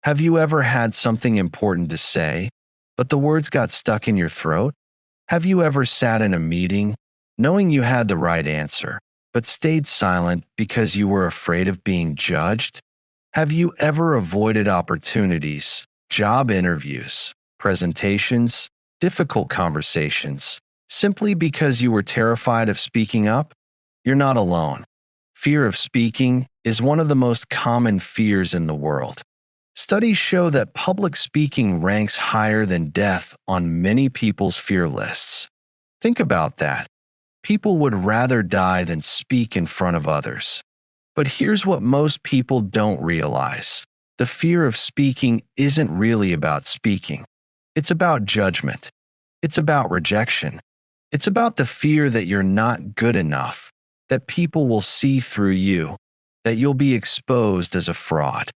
Have you ever had something important to say, but the words got stuck in your throat? Have you ever sat in a meeting, knowing you had the right answer, but stayed silent because you were afraid of being judged? Have you ever avoided opportunities, job interviews, presentations, difficult conversations, simply because you were terrified of speaking up? You're not alone. Fear of speaking is one of the most common fears in the world. Studies show that public speaking ranks higher than death on many people's fear lists. Think about that. People would rather die than speak in front of others. But here's what most people don't realize. The fear of speaking isn't really about speaking. It's about judgment. It's about rejection. It's about the fear that you're not good enough, that people will see through you, that you'll be exposed as a fraud.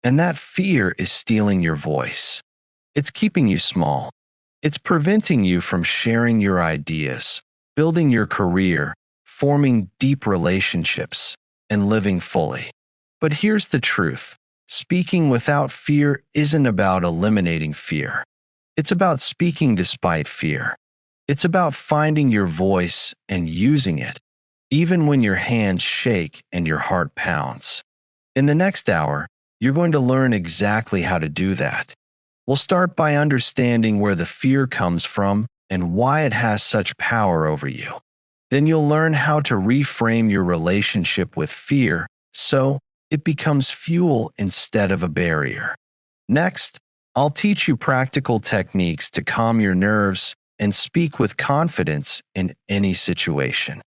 And that fear is stealing your voice. It's keeping you small. It's preventing you from sharing your ideas, building your career, forming deep relationships, and living fully. But here's the truth. Speaking without fear isn't about eliminating fear. It's about speaking despite fear. It's about finding your voice and using it, even when your hands shake and your heart pounds. In the next hour, you're going to learn exactly how to do that. We'll start by understanding where the fear comes from and why it has such power over you. Then you'll learn how to reframe your relationship with fear so it becomes fuel instead of a barrier. Next, I'll teach you practical techniques to calm your nerves and speak with confidence in any situation.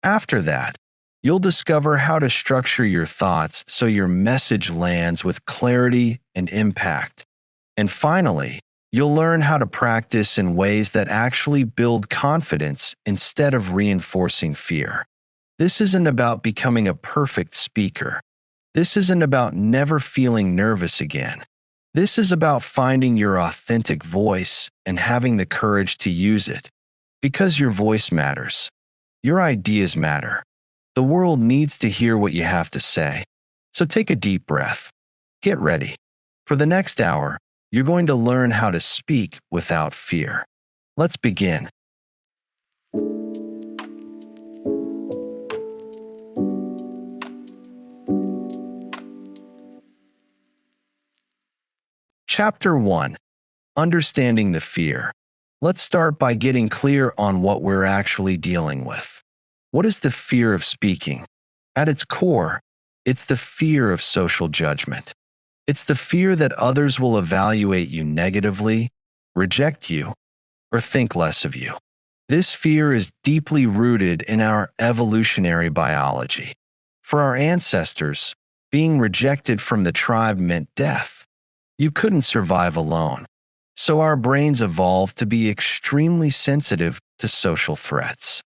After that, you'll discover how to structure your thoughts so your message lands with clarity and impact. And finally, you'll learn how to practice in ways that actually build confidence instead of reinforcing fear. This isn't about becoming a perfect speaker. This isn't about never feeling nervous again. This is about finding your authentic voice and having the courage to use it. Because your voice matters. Your ideas matter. The world needs to hear what you have to say. So take a deep breath. Get ready. For the next hour, you're going to learn how to speak without fear. Let's begin. Chapter 1. Understanding the fear. Let's start by getting clear on what we're actually dealing with. What is the fear of speaking? At its core, it's the fear of social judgment. It's the fear that others will evaluate you negatively, reject you, or think less of you. This fear is deeply rooted in our evolutionary biology. For our ancestors, being rejected from the tribe meant death. You couldn't survive alone. So our brains evolved to be extremely sensitive to social threats.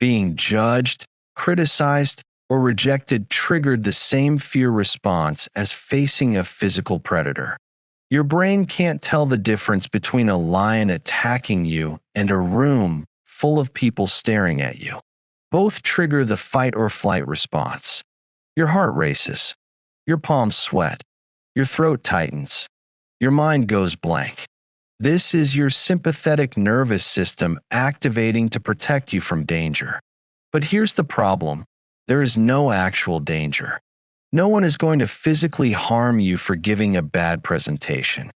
Being judged, criticized, or rejected triggered the same fear response as facing a physical predator. Your brain can't tell the difference between a lion attacking you and a room full of people staring at you. Both trigger the fight or flight response. Your heart races. Your palms sweat. Your throat tightens. Your mind goes blank. This is your sympathetic nervous system activating to protect you from danger. But here's the problem. There is no actual danger. No one is going to physically harm you for giving a bad presentation.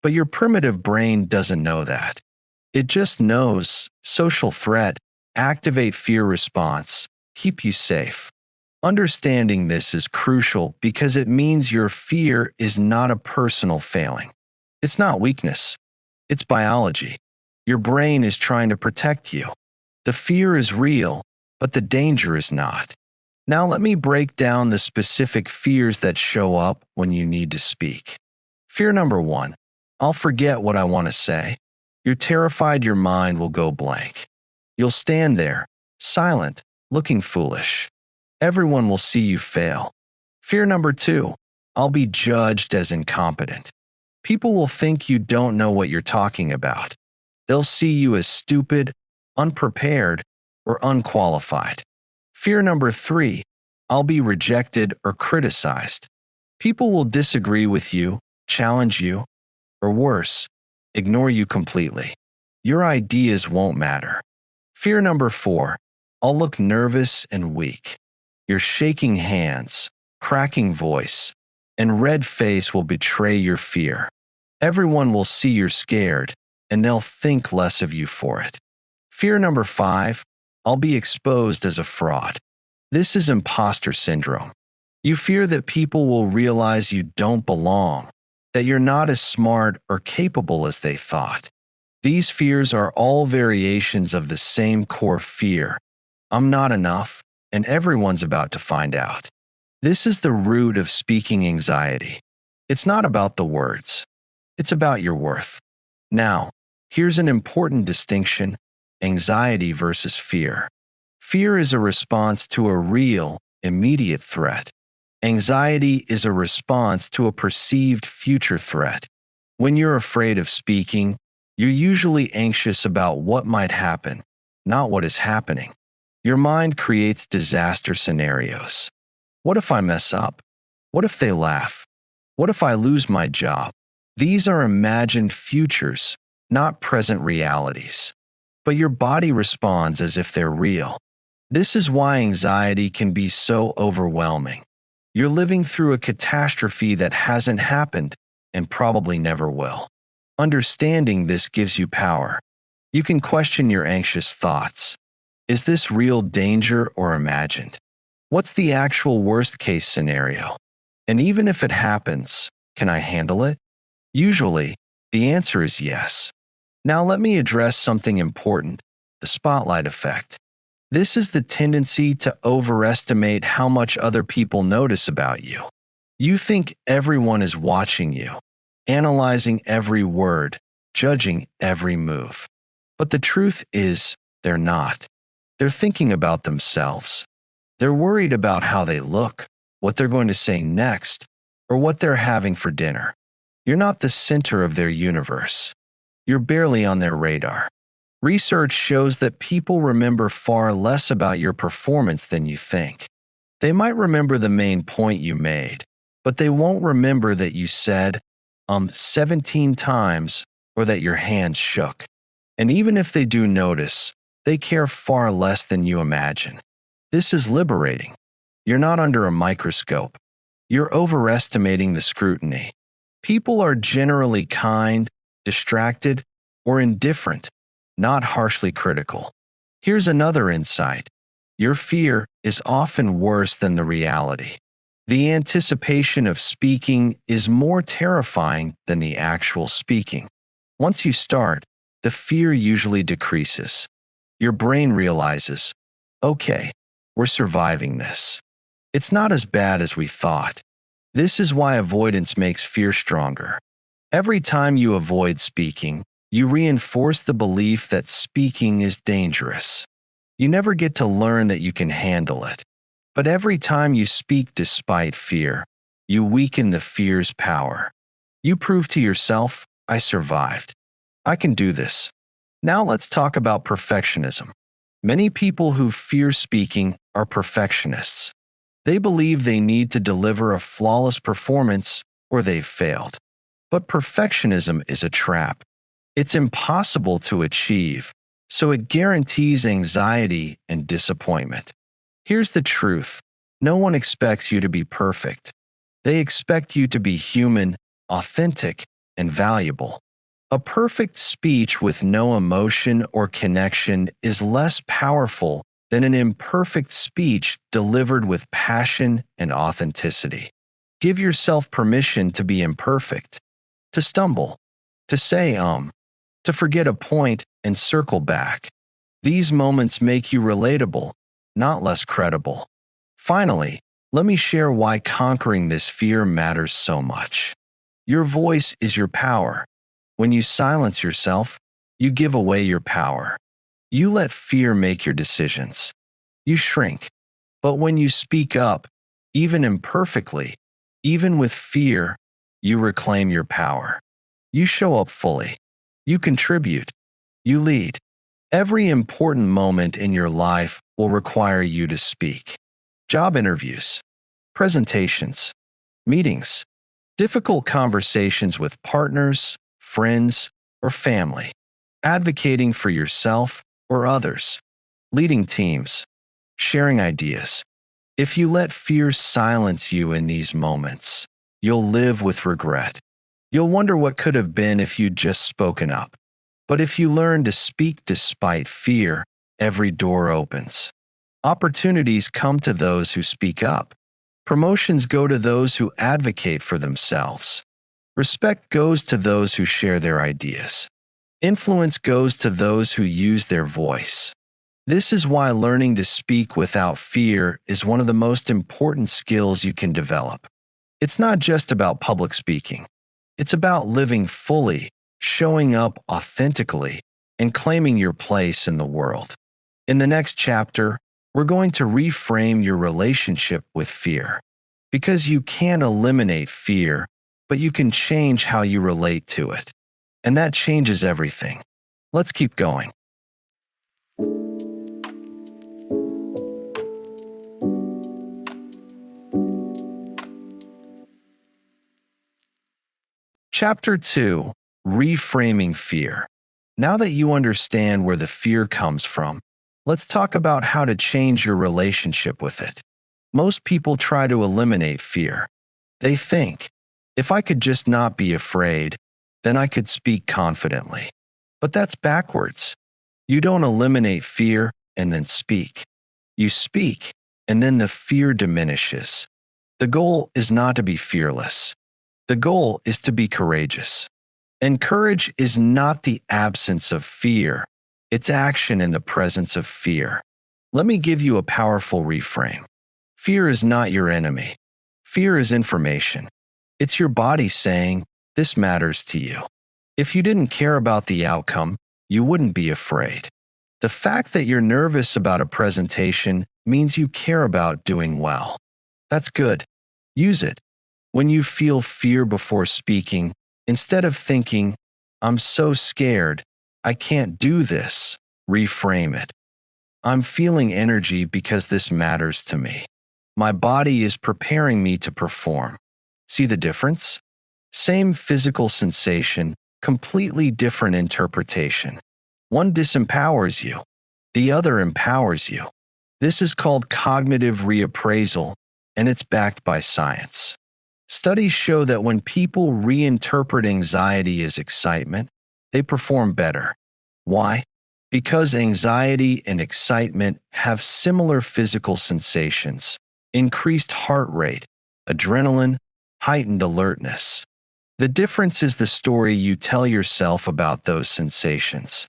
But your primitive brain doesn't know that. It just knows social threat, activate fear response, keep you safe. Understanding this is crucial because it means your fear is not a personal failing. It's not weakness. It's biology. Your brain is trying to protect you. The fear is real, but the danger is not. Now let me break down the specific fears that show up when you need to speak. Fear number 1, I'll forget what I want to say. You're terrified your mind will go blank. You'll stand there, silent, looking foolish. Everyone will see you fail. Fear number 2, I'll be judged as incompetent. People will think you don't know what you're talking about. They'll see you as stupid, unprepared, or unqualified. Fear number 3, I'll be rejected or criticized. People will disagree with you, challenge you, or worse, ignore you completely. Your ideas won't matter. Fear number 4, I'll look nervous and weak. Your shaking hands, cracking voice, and red face will betray your fear. Everyone will see you're scared, and they'll think less of you for it. Fear number 5, I'll be exposed as a fraud. This is imposter syndrome. You fear that people will realize you don't belong, that you're not as smart or capable as they thought. These fears are all variations of the same core fear. I'm not enough, and everyone's about to find out. This is the root of speaking anxiety. It's not about the words. It's about your worth. Now, here's an important distinction: anxiety versus fear. Fear is a response to a real, immediate threat. Anxiety is a response to a perceived future threat. When you're afraid of speaking, you're usually anxious about what might happen, not what is happening. Your mind creates disaster scenarios. What if I mess up? What if they laugh? What if I lose my job? These are imagined futures, not present realities. But your body responds as if they're real. This is why anxiety can be so overwhelming. You're living through a catastrophe that hasn't happened and probably never will. Understanding this gives you power. You can question your anxious thoughts. Is this real danger or imagined? What's the actual worst-case scenario? And even if it happens, can I handle it? Usually, the answer is yes. Now let me address something important: the spotlight effect. This is the tendency to overestimate how much other people notice about you. You think everyone is watching you, analyzing every word, judging every move. But the truth is, they're not. They're thinking about themselves. They're worried about how they look, what they're going to say next, or what they're having for dinner. You're not the center of their universe. You're barely on their radar. Research shows that people remember far less about your performance than you think. They might remember the main point you made, but they won't remember that you said, 17 times, or that your hands shook. And even if they do notice, they care far less than you imagine. This is liberating. You're not under a microscope. You're overestimating the scrutiny. People are generally kind, distracted, or indifferent, not harshly critical. Here's another insight: your fear is often worse than the reality. The anticipation of speaking is more terrifying than the actual speaking. Once you start, the fear usually decreases. Your brain realizes, okay, we're surviving this. It's not as bad as we thought. This is why avoidance makes fear stronger. Every time you avoid speaking, you reinforce the belief that speaking is dangerous. You never get to learn that you can handle it. But every time you speak despite fear, you weaken the fear's power. You prove to yourself, I survived. I can do this. Now let's talk about perfectionism. Many people who fear speaking are perfectionists. They believe they need to deliver a flawless performance or they've failed. But perfectionism is a trap. It's impossible to achieve, so it guarantees anxiety and disappointment. Here's the truth: no one expects you to be perfect. They expect you to be human, authentic, and valuable. A perfect speech with no emotion or connection is less powerful than an imperfect speech delivered with passion and authenticity. Give yourself permission to be imperfect, to stumble, to say to forget a point and circle back. These moments make you relatable, not less credible. Finally, let me share why conquering this fear matters so much. Your voice is your power. When you silence yourself, you give away your power. You let fear make your decisions. You shrink. But when you speak up, even imperfectly, even with fear, you reclaim your power. You show up fully. You contribute. You lead. Every important moment in your life will require you to speak. Job interviews, presentations, meetings, Difficult conversations with partners, friends, or family. Advocating for yourself or others. Leading teams. Sharing ideas. If you let fear silence you in these moments, you'll live with regret. You'll wonder what could have been if you'd just spoken up. But if you learn to speak despite fear, every door opens. Opportunities come to those who speak up. Promotions go to those who advocate for themselves. Respect goes to those who share their ideas. Influence goes to those who use their voice. This is why learning to speak without fear is one of the most important skills you can develop. It's not just about public speaking. It's about living fully, showing up authentically, and claiming your place in the world. In the next chapter, we're going to reframe your relationship with fear. Because you can't eliminate fear, but you can change how you relate to it. And that changes everything. Let's keep going. Chapter 2. Reframing Fear. Now that you understand where the fear comes from, let's talk about how to change your relationship with it. Most people try to eliminate fear. They think, if I could just not be afraid, then I could speak confidently. But that's backwards. You don't eliminate fear and then speak. You speak, and then the fear diminishes. The goal is not to be fearless. The goal is to be courageous. And courage is not the absence of fear. It's action in the presence of fear. Let me give you a powerful reframe. Fear is not your enemy. Fear is information. It's your body saying, this matters to you. If you didn't care about the outcome, you wouldn't be afraid. The fact that you're nervous about a presentation means you care about doing well. That's good. Use it. When you feel fear before speaking, instead of thinking, I'm so scared, I can't do this, reframe it. I'm feeling energy because this matters to me. My body is preparing me to perform. See the difference? Same physical sensation, completely different interpretation. One disempowers you, the other empowers you. This is called cognitive reappraisal, and it's backed by science. Studies show that when people reinterpret anxiety as excitement, they perform better. Why? Because anxiety and excitement have similar physical sensations: increased heart rate, adrenaline, heightened alertness. The difference is the story you tell yourself about those sensations.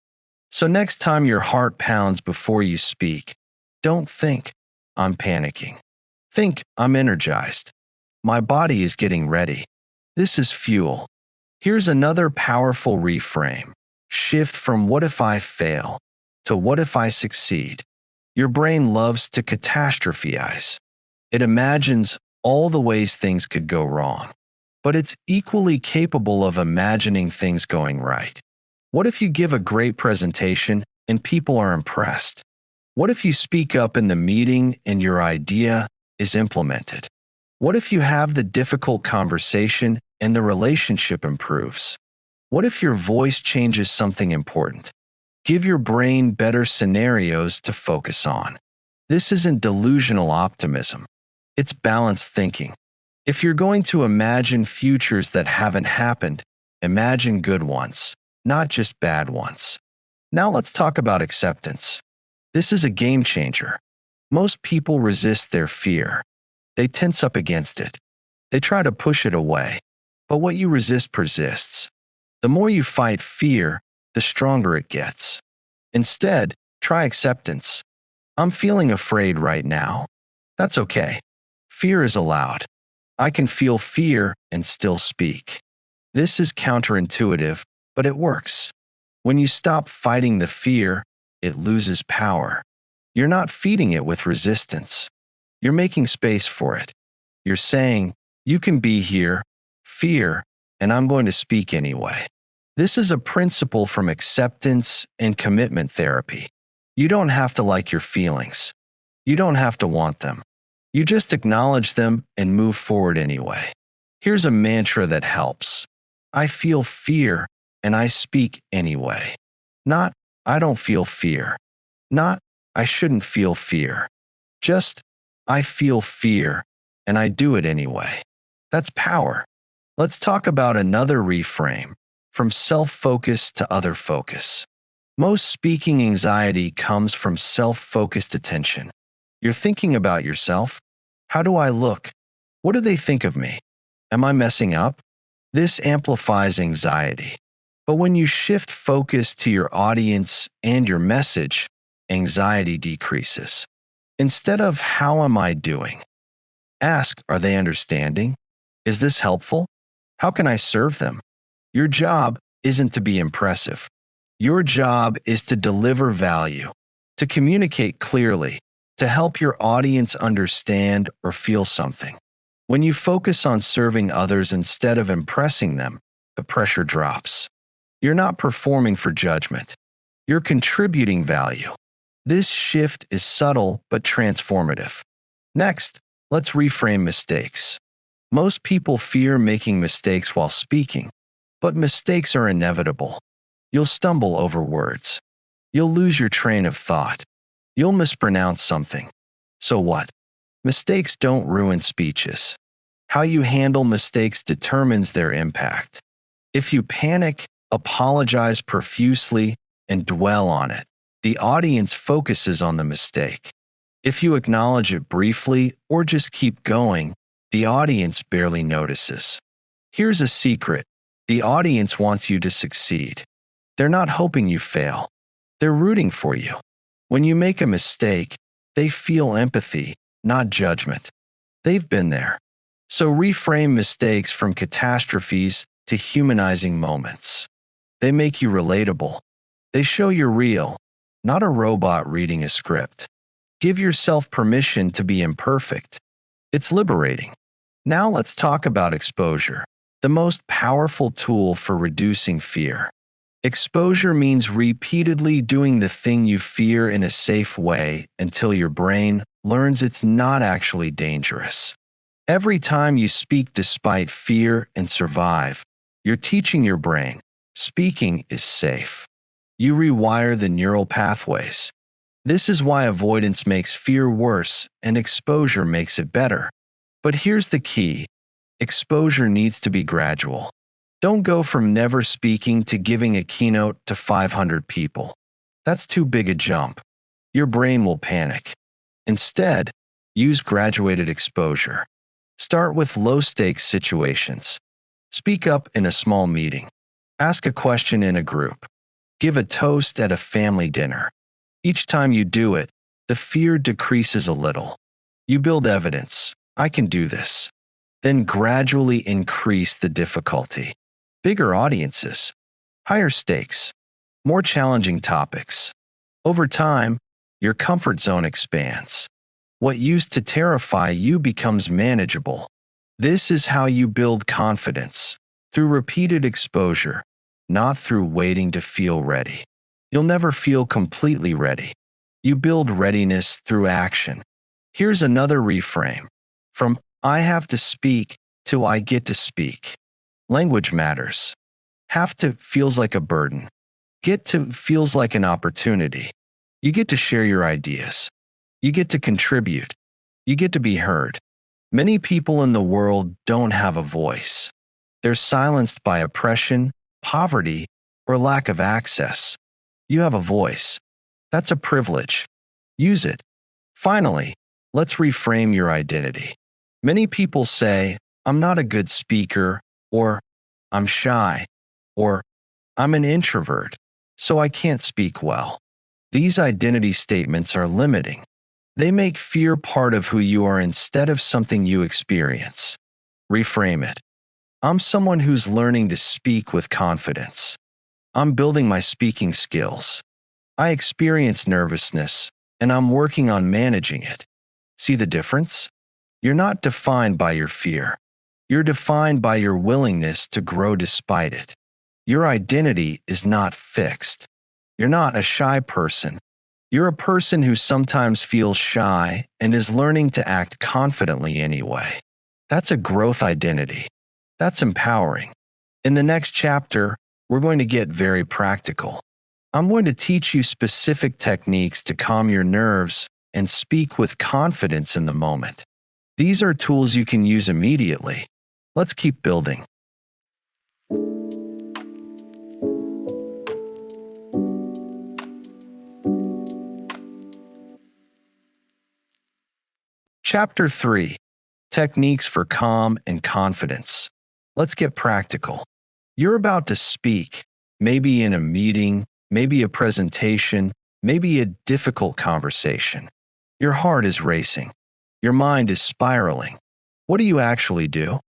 So next time your heart pounds before you speak, don't think, I'm panicking. Think, I'm energized. My body is getting ready. This is fuel. Here's another powerful reframe. Shift from what if I fail to what if I succeed. Your brain loves to catastrophize. It imagines all the ways things could go wrong, but it's equally capable of imagining things going right. What if you give a great presentation and people are impressed? What if you speak up in the meeting and your idea is implemented? What if you have the difficult conversation and the relationship improves? What if your voice changes something important? Give your brain better scenarios to focus on. This isn't delusional optimism. It's balanced thinking. If you're going to imagine futures that haven't happened, imagine good ones, not just bad ones. Now let's talk about acceptance. This is a game changer. Most people resist their fear. They tense up against it. They try to push it away. But what you resist persists. The more you fight fear, the stronger it gets. Instead, try acceptance. I'm feeling afraid right now. That's okay. Fear is allowed. I can feel fear and still speak. This is counterintuitive, but it works. When you stop fighting the fear, it loses power. You're not feeding it with resistance. You're making space for it. You're saying, you can be here, fear, and I'm going to speak anyway. This is a principle from acceptance and commitment therapy. You don't have to like your feelings. You don't have to want them. You just acknowledge them and move forward anyway. Here's a mantra that helps. I feel fear, and I speak anyway. Not, I don't feel fear. Not, I shouldn't feel fear. Just, I feel fear, and I do it anyway. That's power. Let's talk about another reframe, from self-focus to other focus. Most speaking anxiety comes from self-focused attention. You're thinking about yourself. How do I look? What do they think of me? Am I messing up? This amplifies anxiety. But when you shift focus to your audience and your message, anxiety decreases. Instead of how am I doing? Ask, are they understanding? Is this helpful? How can I serve them? Your job isn't to be impressive. Your job is to deliver value, to communicate clearly, to help your audience understand or feel something. When you focus on serving others instead of impressing them, the pressure drops. You're not performing for judgment. You're contributing value. This shift is subtle but transformative. Next, let's reframe mistakes. Most people fear making mistakes while speaking, but mistakes are inevitable. You'll stumble over words. You'll lose your train of thought. You'll mispronounce something. So what? Mistakes don't ruin speeches. How you handle mistakes determines their impact. If you panic, apologize profusely, and dwell on it, the audience focuses on the mistake. If you acknowledge it briefly or just keep going, the audience barely notices. Here's a secret. The audience wants you to succeed. They're not hoping you fail. They're rooting for you. When you make a mistake, they feel empathy, not judgment. They've been there. So reframe mistakes from catastrophes to humanizing moments. They make you relatable. They show you're real, not a robot reading a script. Give yourself permission to be imperfect. It's liberating. Now let's talk about exposure, the most powerful tool for reducing fear. Exposure means repeatedly doing the thing you fear in a safe way until your brain learns it's not actually dangerous. Every time you speak despite fear and survive, you're teaching your brain, speaking is safe. You rewire the neural pathways. This is why avoidance makes fear worse and exposure makes it better. But here's the key. Exposure needs to be gradual. Don't go from never speaking to giving a keynote to 500 people. That's too big a jump. Your brain will panic. Instead, use graduated exposure. Start with low-stakes situations. Speak up in a small meeting. Ask a question in a group. Give a toast at a family dinner. Each time you do it, the fear decreases a little. You build evidence. I can do this. Then gradually increase the difficulty. Bigger audiences. Higher stakes. More challenging topics. Over time, your comfort zone expands. What used to terrify you becomes manageable. This is how you build confidence, through repeated exposure, not through waiting to feel ready. You'll never feel completely ready. You build readiness through action. Here's another reframe. From I have to speak to I get to speak. Language matters. Have to feels like a burden. Get to feels like an opportunity. You get to share your ideas. You get to contribute. You get to be heard. Many people in the world don't have a voice. They're silenced by oppression, poverty, or lack of access. You have a voice. That's a privilege. Use it. Finally, let's reframe your identity. Many people say, I'm not a good speaker, or I'm shy, or I'm an introvert, so I can't speak well. These identity statements are limiting. They make fear part of who you are instead of something you experience. Reframe it. I'm someone who's learning to speak with confidence. I'm building my speaking skills. I experience nervousness, and I'm working on managing it. See the difference? You're not defined by your fear. You're defined by your willingness to grow despite it. Your identity is not fixed. You're not a shy person. You're a person who sometimes feels shy and is learning to act confidently anyway. That's a growth identity. That's empowering. In the next chapter, we're going to get very practical. I'm going to teach you specific techniques to calm your nerves and speak with confidence in the moment. These are tools you can use immediately. Let's keep building. Chapter 3: Techniques for Calm and Confidence. Let's get practical. You're about to speak, maybe in a meeting, maybe a presentation, maybe a difficult conversation. Your heart is racing. Your mind is spiraling. What do you actually do?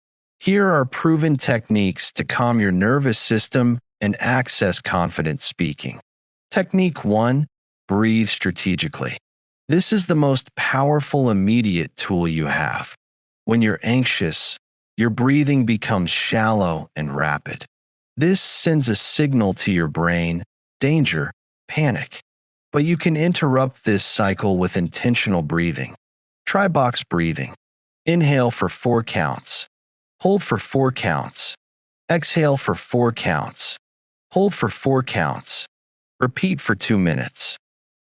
Here are proven techniques to calm your nervous system and access confident speaking. Technique 1: Breathe strategically. This is the most powerful immediate tool you have. When you're anxious, your breathing becomes shallow and rapid. This sends a signal to your brain: danger, panic. But you can interrupt this cycle with intentional breathing. Try box breathing. Inhale for 4 counts. Hold for 4 counts. Exhale for 4 counts. Hold for 4 counts. Repeat for 2 minutes.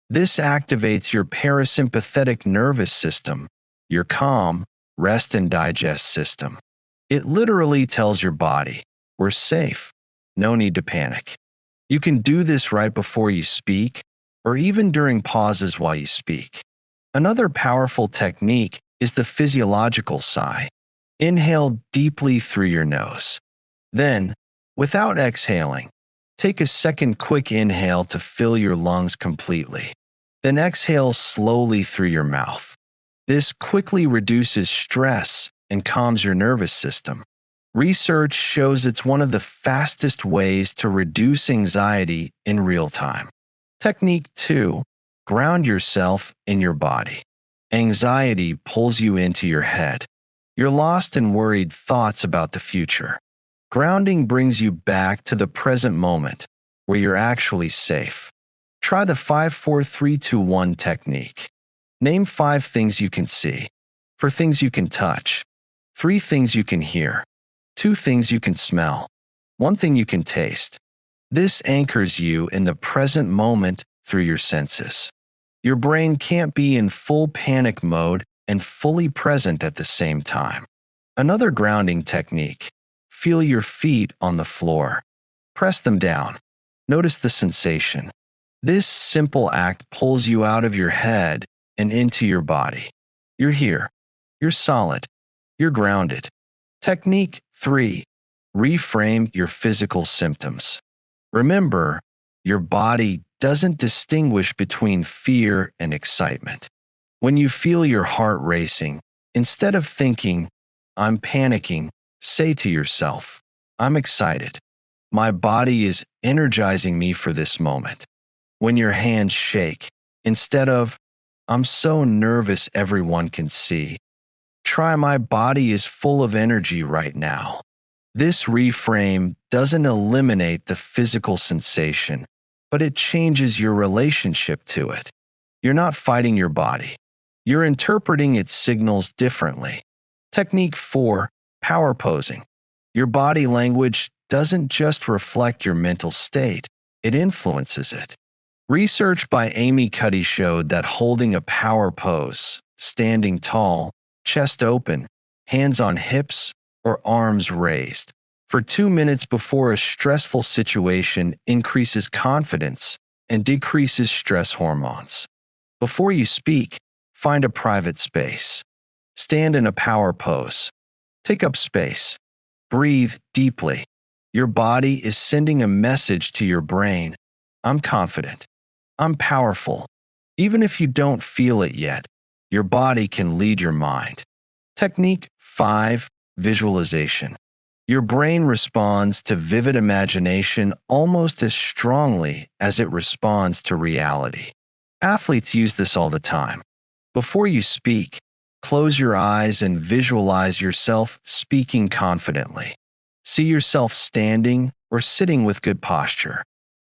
This activates your parasympathetic nervous system, your calm, rest and digest system. It literally tells your body, we're safe. No need to panic. You can do this right before you speak, or even during pauses while you speak. Another powerful technique is the physiological sigh. Inhale deeply through your nose. Then, without exhaling, take a second quick inhale to fill your lungs completely. Then exhale slowly through your mouth. This quickly reduces stress and calms your nervous system. Research shows it's one of the fastest ways to reduce anxiety in real time. Technique 2: Ground yourself in your body. Anxiety pulls you into your head. You're lost in worried thoughts about the future. Grounding brings you back to the present moment, where you're actually safe. Try the 5-4-3-2-1 technique. Name 5 things you can see, 4 things you can touch, 3 things you can hear, 2 things you can smell, 1 thing you can taste. This anchors you in the present moment through your senses. Your brain can't be in full panic mode and fully present at the same time. Another grounding technique: feel your feet on the floor. Press them down. Notice the sensation. This simple act pulls you out of your head and into your body. You're here. You're solid. You're grounded. Technique 3: Reframe your physical symptoms. Remember, your body doesn't distinguish between fear and excitement. When you feel your heart racing, instead of thinking, I'm panicking, say to yourself, I'm excited. My body is energizing me for this moment. When your hands shake, instead of, I'm so nervous everyone can see, try, my body is full of energy right now. This reframe doesn't eliminate the physical sensation, but it changes your relationship to it. You're not fighting your body. You're interpreting its signals differently. Technique 4: Power posing. Your body language doesn't just reflect your mental state, it influences it. Research by Amy Cuddy showed that holding a power pose, standing tall, chest open, hands on hips, or arms raised, for 2 minutes before a stressful situation increases confidence and decreases stress hormones. Before you speak, find a private space. Stand in a power pose. Take up space. Breathe deeply. Your body is sending a message to your brain: I'm confident. I'm powerful. Even if you don't feel it yet, your body can lead your mind. Technique 5: Visualization. Your brain responds to vivid imagination almost as strongly as it responds to reality. Athletes use this all the time. Before you speak, close your eyes and visualize yourself speaking confidently. See yourself standing or sitting with good posture.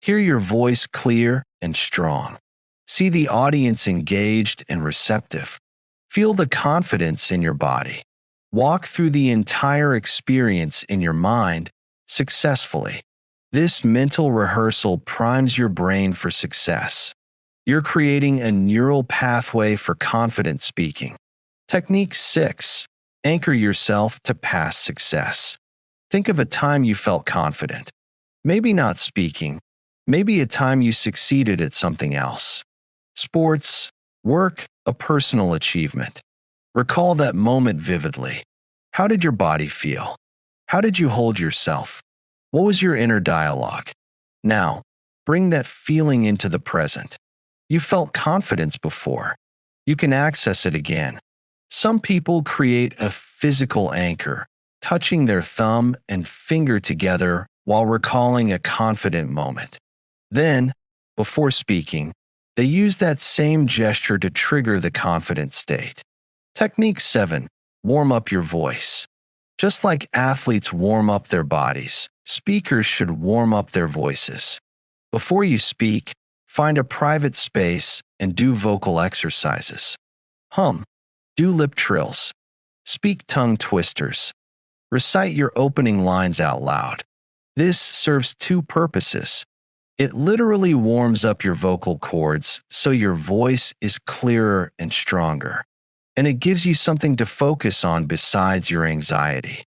Hear your voice clear and strong. See the audience engaged and receptive. Feel the confidence in your body. Walk through the entire experience in your mind successfully. This mental rehearsal primes your brain for success. You're creating a neural pathway for confident speaking. Technique 6. Anchor yourself to past success. Think of a time you felt confident. Maybe not speaking, maybe a time you succeeded at something else. Sports, work, a personal achievement. Recall that moment vividly. How did your body feel? How did you hold yourself? What was your inner dialogue? Now, bring that feeling into the present. You felt confidence before. You can access it again. Some people create a physical anchor, touching their thumb and finger together while recalling a confident moment. Then, before speaking, they use that same gesture to trigger the confident state. Technique 7. Warm up your voice. Just like athletes warm up their bodies, speakers should warm up their voices. Before you speak, find a private space and do vocal exercises. Hum. Do lip trills. Speak tongue twisters. Recite your opening lines out loud. This serves two purposes. It literally warms up your vocal cords so your voice is clearer and stronger. And it gives you something to focus on besides your anxiety.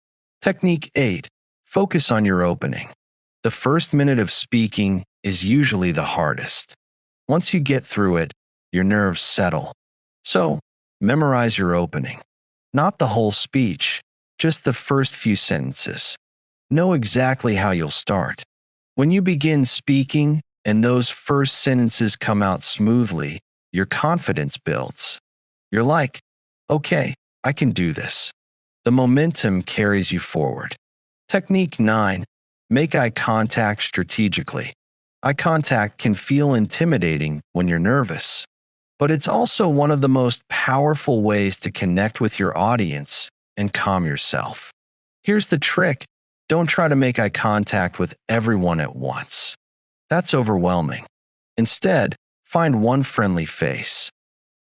Technique 8. Focus on your opening. The first minute of speaking is usually the hardest. Once you get through it, your nerves settle. So, memorize your opening. Not the whole speech, just the first few sentences. Know exactly how you'll start. When you begin speaking and those first sentences come out smoothly, your confidence builds. You're like, okay, I can do this. The momentum carries you forward. Technique 9. Make eye contact strategically. Eye contact can feel intimidating when you're nervous, but it's also one of the most powerful ways to connect with your audience and calm yourself. Here's the trick. Don't try to make eye contact with everyone at once. That's overwhelming. Instead, find one friendly face.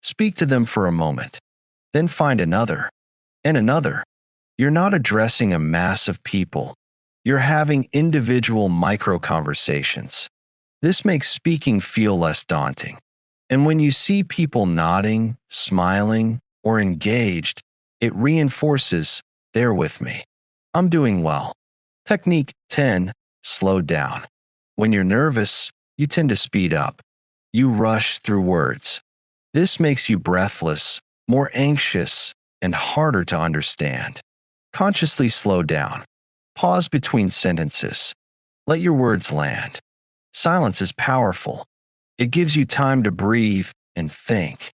Speak to them for a moment. Then find another, and another. You're not addressing a mass of people. You're having individual micro-conversations. This makes speaking feel less daunting. And when you see people nodding, smiling, or engaged, it reinforces, they're with me. I'm doing well. Technique 10. Slow down. When you're nervous, you tend to speed up. You rush through words. This makes you breathless, more anxious, and harder to understand. Consciously slow down. Pause between sentences. Let your words land. Silence is powerful. It gives you time to breathe and think.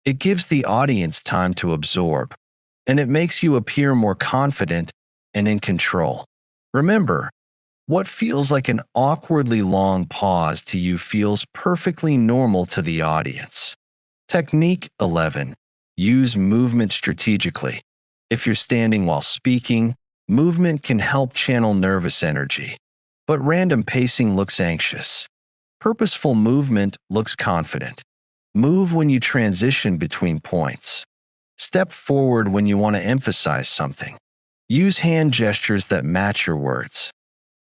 It gives the audience time to absorb, and it makes you appear more confident and in control. Remember, what feels like an awkwardly long pause to you feels perfectly normal to the audience. Technique 11. Use movement strategically. If you're standing while speaking, movement can help channel nervous energy. But random pacing looks anxious. Purposeful movement looks confident. Move when you transition between points. Step forward when you want to emphasize something. Use hand gestures that match your words.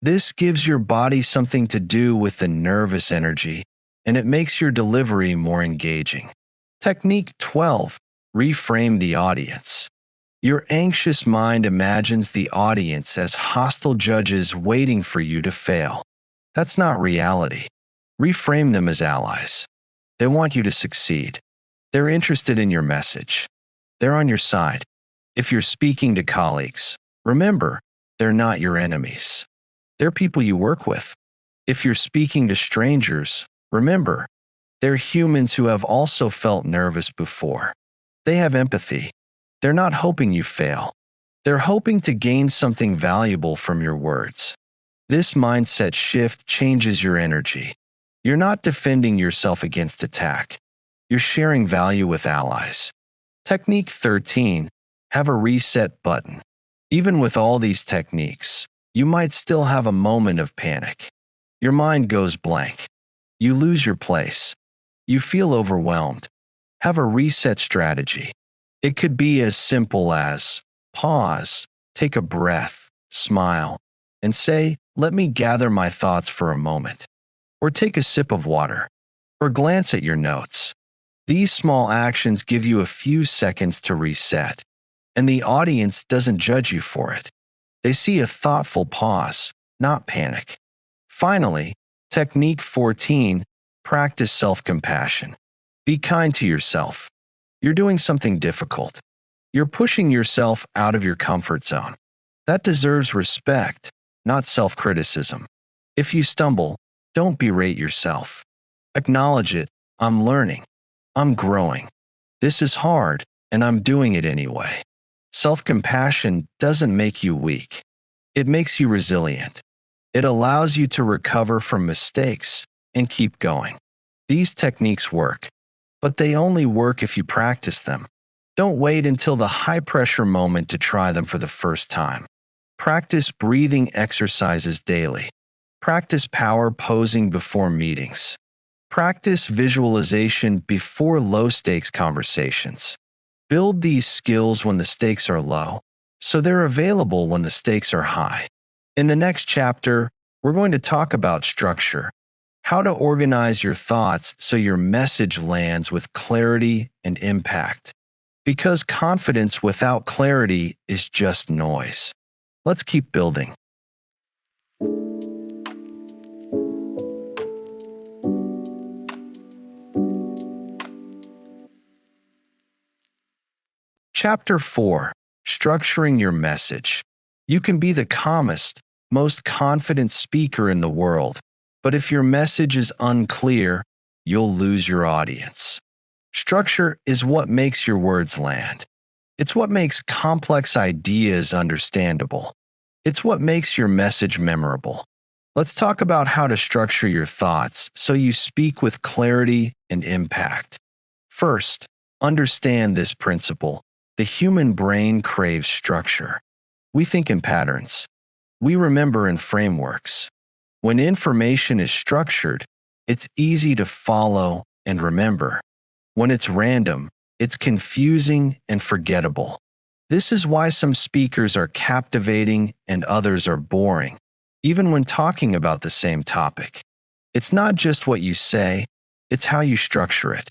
This gives your body something to do with the nervous energy, and it makes your delivery more engaging. Technique 12. Reframe the audience. Your anxious mind imagines the audience as hostile judges waiting for you to fail. That's not reality. Reframe them as allies. They want you to succeed. They're interested in your message. They're on your side. If you're speaking to colleagues, remember, they're not your enemies. They're people you work with. If you're speaking to strangers, remember, they're humans who have also felt nervous before. They have empathy. They're not hoping you fail. They're hoping to gain something valuable from your words. This mindset shift changes your energy. You're not defending yourself against attack. You're sharing value with allies. Technique 13. Have a reset button. Even with all these techniques, you might still have a moment of panic. Your mind goes blank. You lose your place. You feel overwhelmed. Have a reset strategy. It could be as simple as, Pause, take a breath, smile, and say, "Let me gather my thoughts for a moment." Or take a sip of water, or glance at your notes. These small actions give you a few seconds to reset, and the audience doesn't judge you for it. They see a thoughtful pause, not panic. Finally, technique 14, practice self-compassion. Be kind to yourself. You're doing something difficult. You're pushing yourself out of your comfort zone. That deserves respect, not self-criticism. If you stumble, don't berate yourself. Acknowledge it. I'm learning. I'm growing. This is hard, and I'm doing it anyway. Self-compassion doesn't make you weak. It makes you resilient. It allows you to recover from mistakes and keep going. These techniques work, but they only work if you practice them. Don't wait until the high-pressure moment to try them for the first time. Practice breathing exercises daily. Practice power posing before meetings. Practice visualization before low-stakes conversations. Build these skills when the stakes are low, so they're available when the stakes are high. In the next chapter, we're going to talk about structure, how to organize your thoughts so your message lands with clarity and impact. Because confidence without clarity is just noise. Let's keep building. Chapter 4, Structuring Your Message. You can be the calmest, most confident speaker in the world, but if your message is unclear, you'll lose your audience. Structure is what makes your words land. It's what makes complex ideas understandable. It's what makes your message memorable. Let's talk about how to structure your thoughts so you speak with clarity and impact. First, understand this principle. The human brain craves structure. We think in patterns. We remember in frameworks. When information is structured, it's easy to follow and remember. When it's random, it's confusing and forgettable. This is why some speakers are captivating and others are boring, even when talking about the same topic. It's not just what you say, it's how you structure it.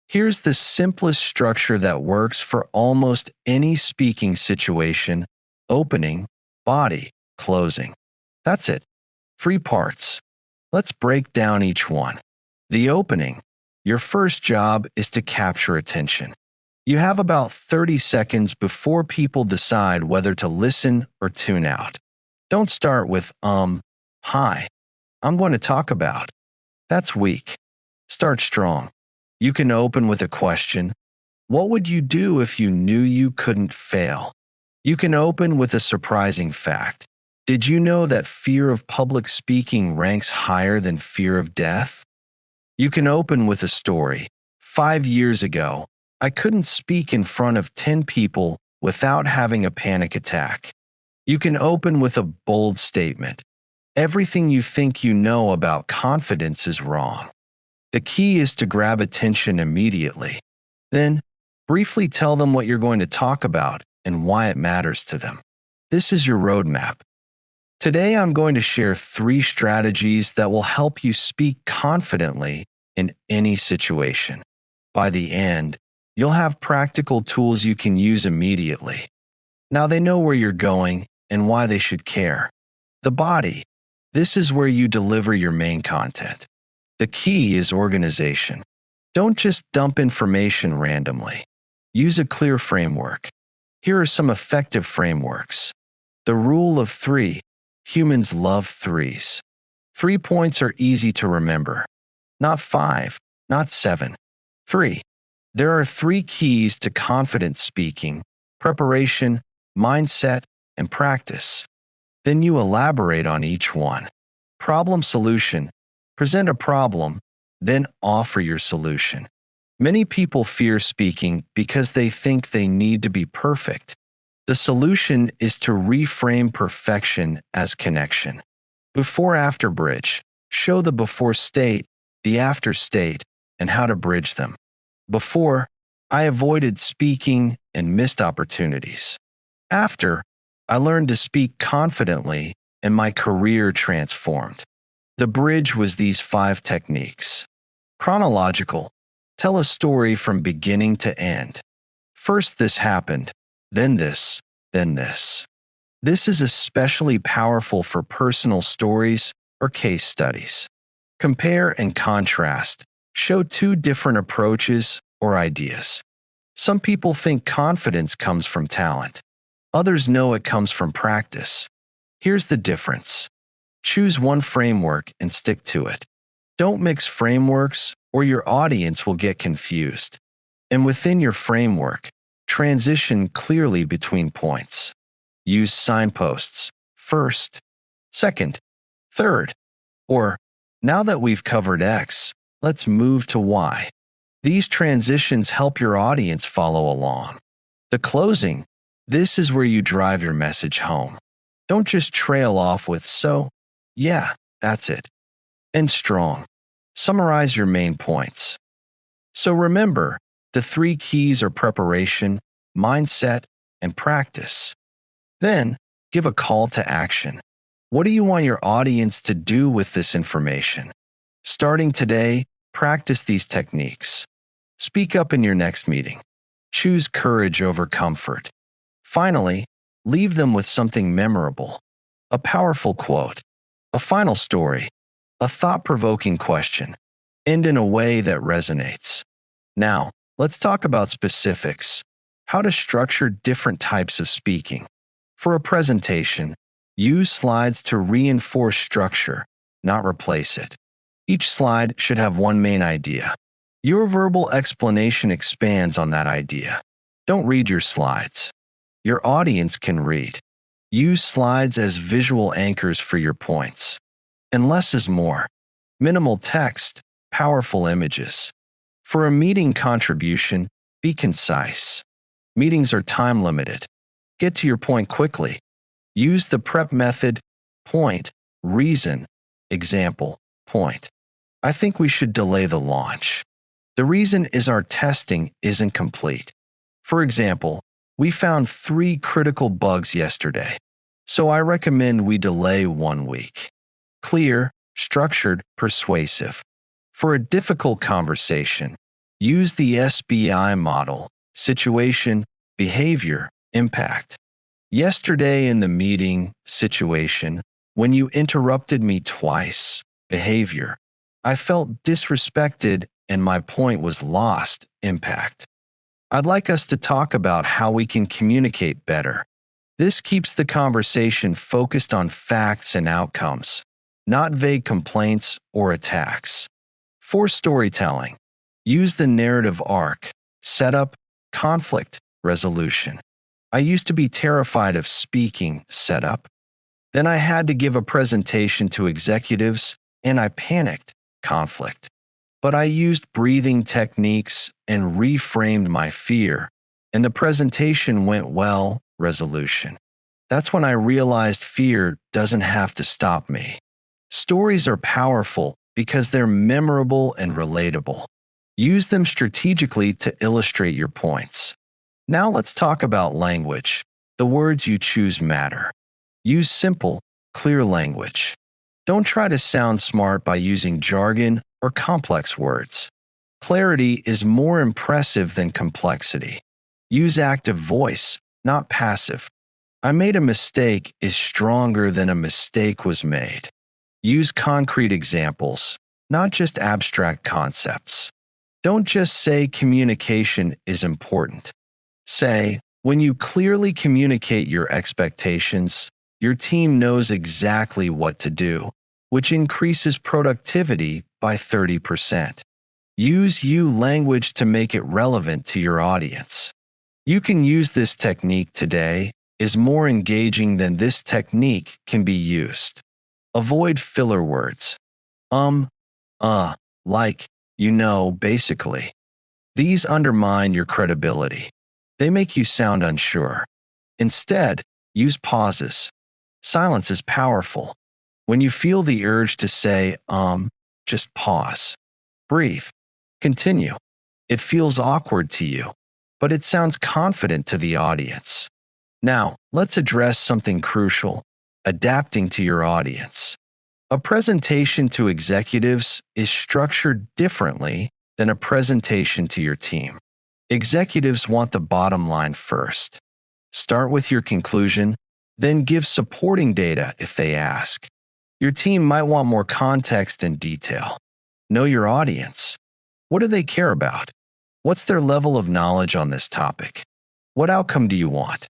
Here's the simplest structure that works for almost any speaking situation: opening, body, closing. That's it. 3 parts. Let's break down each one. The opening. Your first job is to capture attention. You have about 30 seconds before people decide whether to listen or tune out. Don't start with, hi, I'm going to talk about. That's weak. Start strong. You can open with a question. What would you do if you knew you couldn't fail? You can open with a surprising fact. Did you know that fear of public speaking ranks higher than fear of death? You can open with a story. 5 years ago, I couldn't speak in front of 10 people without having a panic attack. You can open with a bold statement. Everything you think you know about confidence is wrong. The key is to grab attention immediately. Then, briefly tell them what you're going to talk about and why it matters to them. This is your roadmap. Today, I'm going to share 3 strategies that will help you speak confidently in any situation. By the end, you'll have practical tools you can use immediately. Now they know where you're going and why they should care. The body. This is where you deliver your main content. The key is organization. Don't just dump information randomly. Use a clear framework. Here are some effective frameworks. The rule of 3. Humans love 3s. 3 points are easy to remember. Not 5, not 7. 3. There are 3 keys to confident speaking: preparation, mindset, and practice. Then you elaborate on each one. Problem solution. Present a problem, then offer your solution. Many people fear speaking because they think they need to be perfect. The solution is to reframe perfection as connection. Before-after bridge. Show the before state, the after state, and how to bridge them. Before, I avoided speaking and missed opportunities. After, I learned to speak confidently and my career transformed. The bridge was these 5 techniques. Chronological. Tell a story from beginning to end. First this happened, then this, then this. This is especially powerful for personal stories or case studies. Compare and contrast. Show 2 different approaches or ideas. Some people think confidence comes from talent. Others know it comes from practice. Here's the difference. Choose one framework and stick to it. Don't mix frameworks or your audience will get confused. And within your framework, transition clearly between points. Use signposts. First, second, third, or now that we've covered X, let's move to Y. These transitions help your audience follow along. The closing. This is where you drive your message home. Don't just trail off with "so, yeah, that's it." End strong. Summarize your main points. So remember, the 3 keys are preparation, mindset, and practice. Then, give a call to action. What do you want your audience to do with this information? Starting today, practice these techniques. Speak up in your next meeting. Choose courage over comfort. Finally, leave them with something memorable. A powerful quote. A final story. A thought-provoking question. End in a way that resonates. Now, let's talk about specifics. How to structure different types of speaking. For a presentation, use slides to reinforce structure, not replace it. Each slide should have one main idea. Your verbal explanation expands on that idea. Don't read your slides. Your audience can read. Use slides as visual anchors for your points. And less is more. Minimal text, powerful images. For a meeting contribution, be concise. Meetings are time limited. Get to your point quickly. Use the prep method: point, reason, example, point. I think we should delay the launch. The reason is our testing isn't complete. For example, we found 3 critical bugs yesterday, so I recommend we delay 1 week. Clear, structured, persuasive. For a difficult conversation, use the SBI model: situation, behavior, impact. Yesterday in the meeting situation, when you interrupted me twice, behavior. I felt disrespected and my point was lost, impact. I'd like us to talk about how we can communicate better. This keeps the conversation focused on facts and outcomes, not vague complaints or attacks. For storytelling, use the narrative arc: setup, conflict, resolution. I used to be terrified of speaking setup. Then I had to give a presentation to executives, and I panicked, conflict. But I used breathing techniques and reframed my fear, and the presentation went well, resolution. That's when I realized fear doesn't have to stop me. Stories are powerful because they're memorable and relatable. Use them strategically to illustrate your points. Now let's talk about language. The words you choose matter. Use simple, clear language. Don't try to sound smart by using jargon or complex words. Clarity is more impressive than complexity. Use active voice, not passive. I made a mistake is stronger than a mistake was made. Use concrete examples, not just abstract concepts. Don't just say communication is important. Say, when you clearly communicate your expectations, your team knows exactly what to do, which increases productivity by 30%. Use you language to make it relevant to your audience. You can use this technique today is more engaging than this technique can be used. Avoid filler words. Like, basically. These undermine your credibility. They make you sound unsure. Instead, use pauses. Silence is powerful. When you feel the urge to say, just pause. Breathe. Continue. It feels awkward to you, but it sounds confident to the audience. Now, let's address something crucial: adapting to your audience. A presentation to executives is structured differently than a presentation to your team. Executives want the bottom line first. Start with your conclusion, then give supporting data if they ask. Your team might want more context and detail. Know your audience. What do they care about? What's their level of knowledge on this topic? What outcome do you want?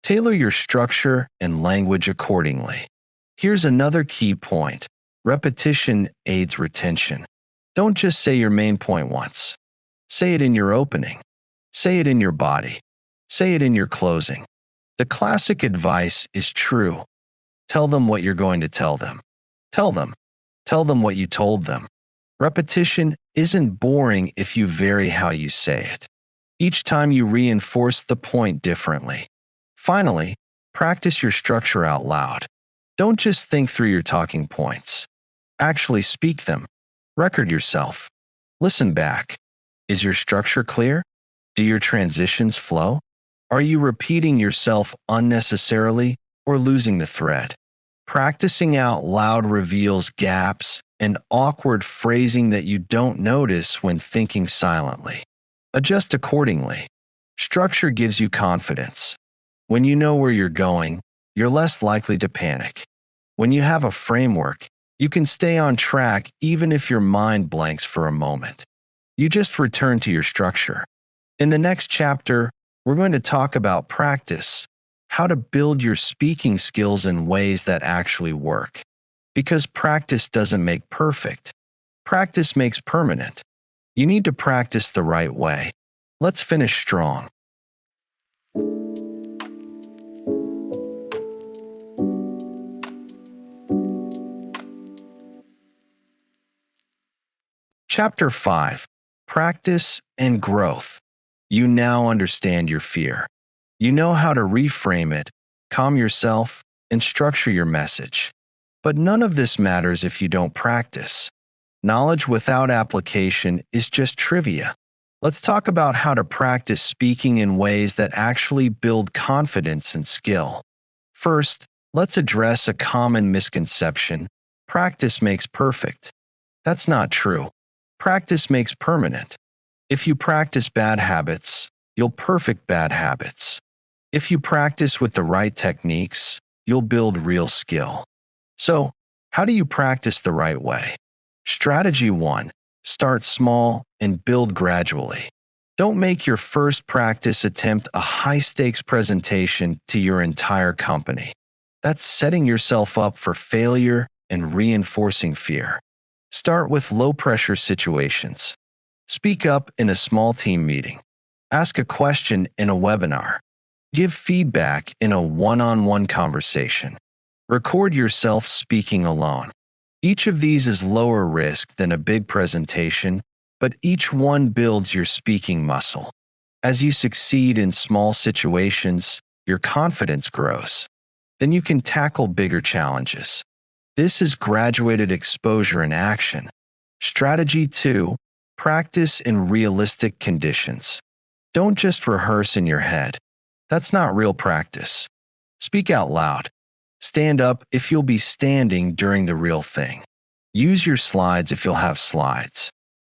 Tailor your structure and language accordingly. Here's another key point: repetition aids retention. Don't just say your main point once. Say it in your opening. Say it in your body. Say it in your closing. The classic advice is true. Tell them what you're going to tell them. Tell them. Tell them what you told them. Repetition isn't boring if you vary how you say it. Each time you reinforce the point differently. Finally, practice your structure out loud. Don't just think through your talking points. Actually speak them. Record yourself. Listen back. Is your structure clear? Do your transitions flow? Are you repeating yourself unnecessarily or losing the thread? Practicing out loud reveals gaps and awkward phrasing that you don't notice when thinking silently. Adjust accordingly. Structure gives you confidence. When you know where you're going, you're less likely to panic. When you have a framework, you can stay on track even if your mind blanks for a moment. You just return to your structure. In the next chapter, we're going to talk about practice, how to build your speaking skills in ways that actually work. Because practice doesn't make perfect. Practice makes permanent. You need to practice the right way. Let's finish strong. Chapter 5: Practice and Growth. You now understand your fear. You know how to reframe it, calm yourself, and structure your message. But none of this matters if you don't practice. Knowledge without application is just trivia. Let's talk about how to practice speaking in ways that actually build confidence and skill. First, let's address a common misconception: practice makes perfect. That's not true. Practice makes permanent. If you practice bad habits, you'll perfect bad habits. If you practice with the right techniques, you'll build real skill. So, how do you practice the right way? Strategy 1: start small and build gradually. Don't make your first practice attempt a high-stakes presentation to your entire company. That's setting yourself up for failure and reinforcing fear. Start with low-pressure situations. Speak up in a small team meeting. Ask a question in a webinar. Give feedback in a one-on-one conversation. Record yourself speaking alone. Each of these is lower risk than a big presentation, but each one builds your speaking muscle. As you succeed in small situations, your confidence grows. Then you can tackle bigger challenges. This is graduated exposure in action. Strategy 2: practice in realistic conditions. Don't just rehearse in your head. That's not real practice. Speak out loud. Stand up if you'll be standing during the real thing. Use your slides if you'll have slides.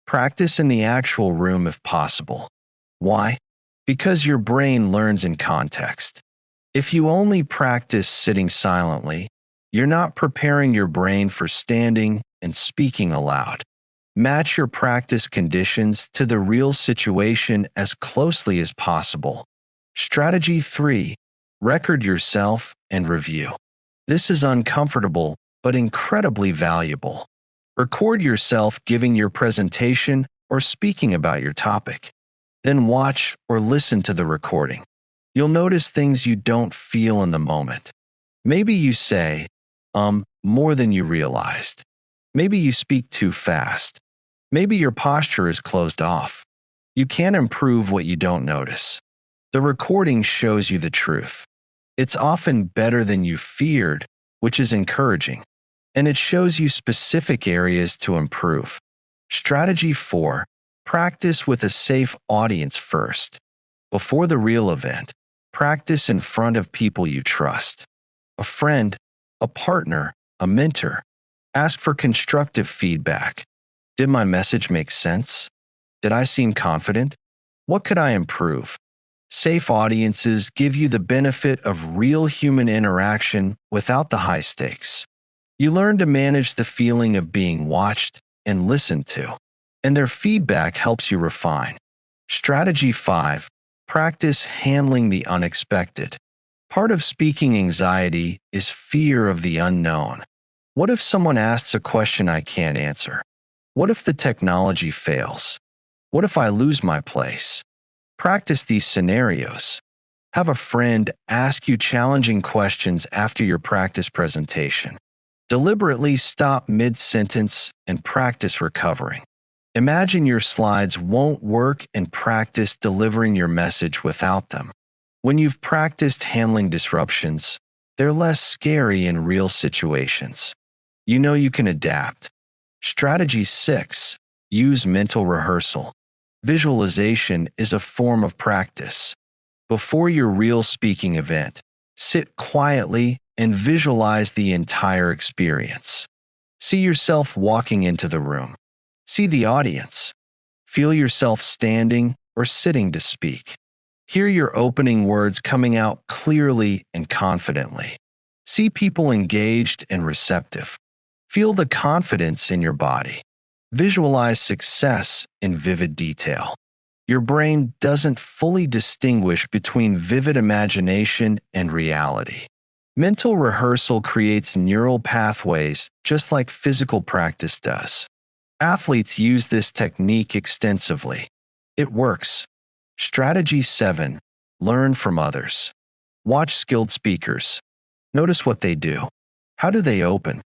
Practice in the actual room if possible. Why? Because your brain learns in context. If you only practice sitting silently, you're not preparing your brain for standing and speaking aloud. Match your practice conditions to the real situation as closely as possible. Strategy 3: record yourself and review. This is uncomfortable but incredibly valuable. Record yourself giving your presentation or speaking about your topic. Then watch or listen to the recording. You'll notice things you don't feel in the moment. Maybe you say, more than you realized. Maybe you speak too fast. Maybe your posture is closed off. You can't improve what you don't notice. The recording shows you the truth. It's often better than you feared, which is encouraging. And it shows you specific areas to improve. Strategy 4: practice with a safe audience first. Before the real event, Practice in front of people you trust. A friend, a partner, a mentor. Ask for constructive feedback. Did my message make sense? Did I seem confident? What could I improve? Safe audiences give you the benefit of real human interaction without the high stakes. You learn to manage the feeling of being watched and listened to, and their feedback helps you refine. Strategy 5. Practice handling the unexpected. Part of speaking anxiety is fear of the unknown. What if someone asks a question I can't answer? What if the technology fails? What if I lose my place? Practice these scenarios. Have a friend ask you challenging questions after your practice presentation. Deliberately stop mid-sentence and practice recovering. Imagine your slides won't work and practice delivering your message without them. When you've practiced handling disruptions, they're less scary in real situations. You know you can adapt. Strategy 6. Use mental rehearsal. Visualization is a form of practice. Before your real speaking event, sit quietly and visualize the entire experience. See yourself walking into the room. See the audience. Feel yourself standing or sitting to speak. Hear your opening words coming out clearly and confidently. See people engaged and receptive. Feel the confidence in your body. Visualize success in vivid detail. Your brain doesn't fully distinguish between vivid imagination and reality. Mental rehearsal creates neural pathways just like physical practice does. Athletes use this technique extensively. It works. Strategy 7. Learn from others. Watch skilled speakers. Notice what they do. How do they open?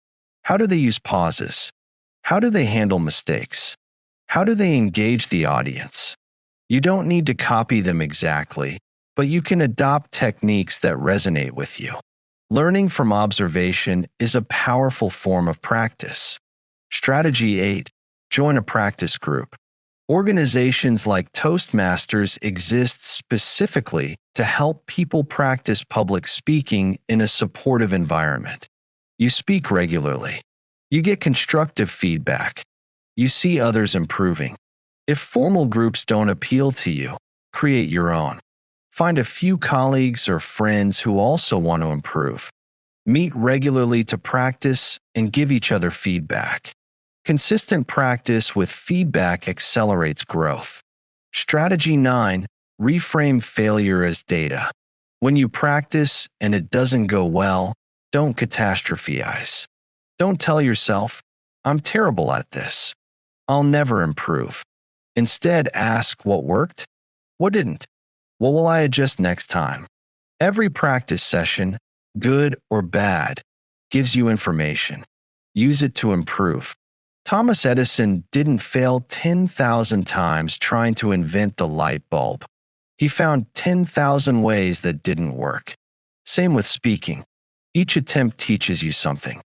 How do they use pauses? How do they handle mistakes? How do they engage the audience? You don't need to copy them exactly, but you can adopt techniques that resonate with you. Learning from observation is a powerful form of practice. Strategy 8. Join a practice group. Organizations like Toastmasters exist specifically to help people practice public speaking in a supportive environment. You speak regularly. You get constructive feedback. You see others improving. If formal groups don't appeal to you, create your own. Find a few colleagues or friends who also want to improve. Meet regularly to practice and give each other feedback. Consistent practice with feedback accelerates growth. Strategy 9. Reframe failure as data. When you practice and it doesn't go well, don't catastrophize. Don't tell yourself, I'm terrible at this. I'll never improve. Instead, ask what worked, what didn't, what will I adjust next time. Every practice session, good or bad, gives you information. Use it to improve. Thomas Edison didn't fail 10,000 times trying to invent the light bulb. He found 10,000 ways that didn't work. Same with speaking. Each attempt teaches you something.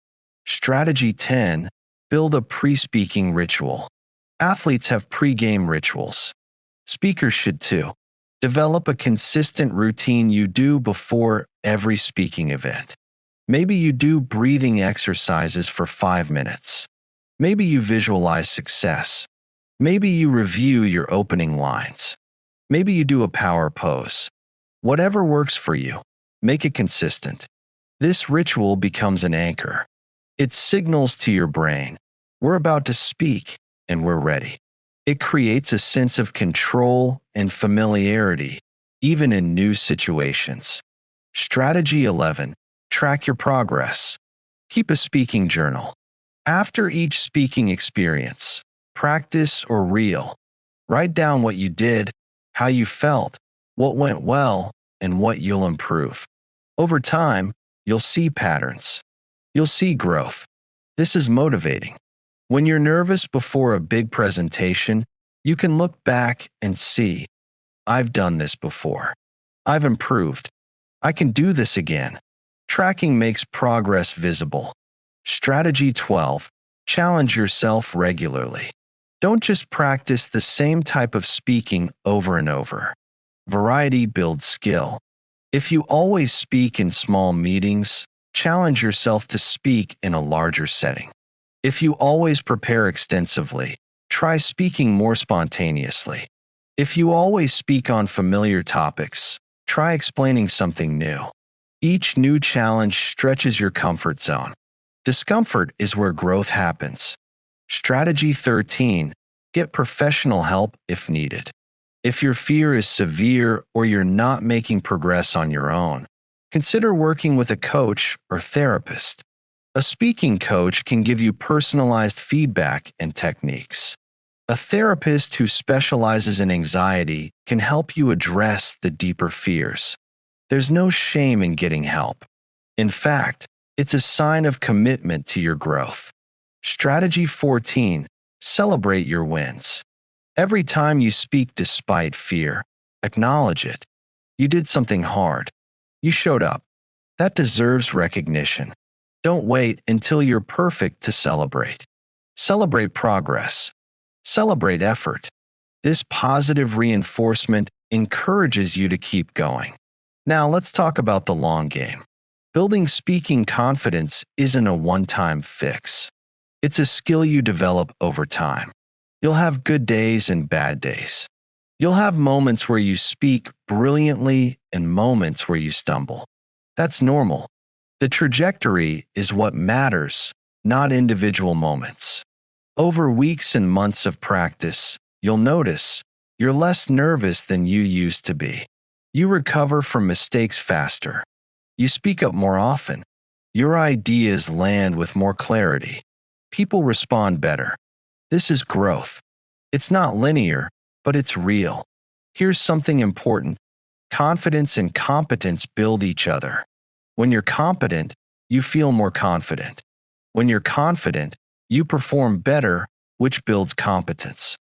Strategy 10. Build a pre-speaking ritual. Athletes have pre-game rituals. Speakers should too. Develop a consistent routine you do before every speaking event. Maybe you do breathing exercises for 5 minutes. Maybe you visualize success. Maybe you review your opening lines. Maybe you do a power pose. Whatever works for you, make it consistent. This ritual becomes an anchor. It signals to your brain, we're about to speak and we're ready. It creates a sense of control and familiarity, even in new situations. Strategy 11. Track your progress. Keep a speaking journal. After each speaking experience, practice or reel, write down what you did, how you felt, what went well, and what you'll improve. Over time, you'll see patterns. You'll see growth. This is motivating. When you're nervous before a big presentation, you can look back and see, I've done this before. I've improved. I can do this again. Tracking makes progress visible. Strategy 12. Challenge yourself regularly. Don't just practice the same type of speaking over and over. Variety builds skill. If you always speak in small meetings, challenge yourself to speak in a larger setting. If you always prepare extensively, try speaking more spontaneously. If you always speak on familiar topics, try explaining something new. Each new challenge stretches your comfort zone. Discomfort is where growth happens. Strategy 13. Get professional help if needed. If your fear is severe or you're not making progress on your own, consider working with a coach or therapist. A speaking coach can give you personalized feedback and techniques. A therapist who specializes in anxiety can help you address the deeper fears. There's no shame in getting help. In fact, it's a sign of commitment to your growth. Strategy 14. Celebrate your wins. Every time you speak despite fear, acknowledge it. You did something hard. You showed up. That deserves recognition. Don't wait until you're perfect to celebrate. Celebrate progress. Celebrate effort. This positive reinforcement encourages you to keep going. Now let's talk about the long game. Building speaking confidence isn't a one-time fix. It's a skill you develop over time. You'll have good days and bad days. You'll have moments where you speak brilliantly and moments where you stumble. That's normal. The trajectory is what matters, not individual moments. Over weeks and months of practice, you'll notice you're less nervous than you used to be. You recover from mistakes faster. You speak up more often. Your ideas land with more clarity. People respond better. This is growth. It's not linear, but it's real. Here's something important. Confidence and competence build each other. When you're competent, you feel more confident. When you're confident, you perform better, which builds competence.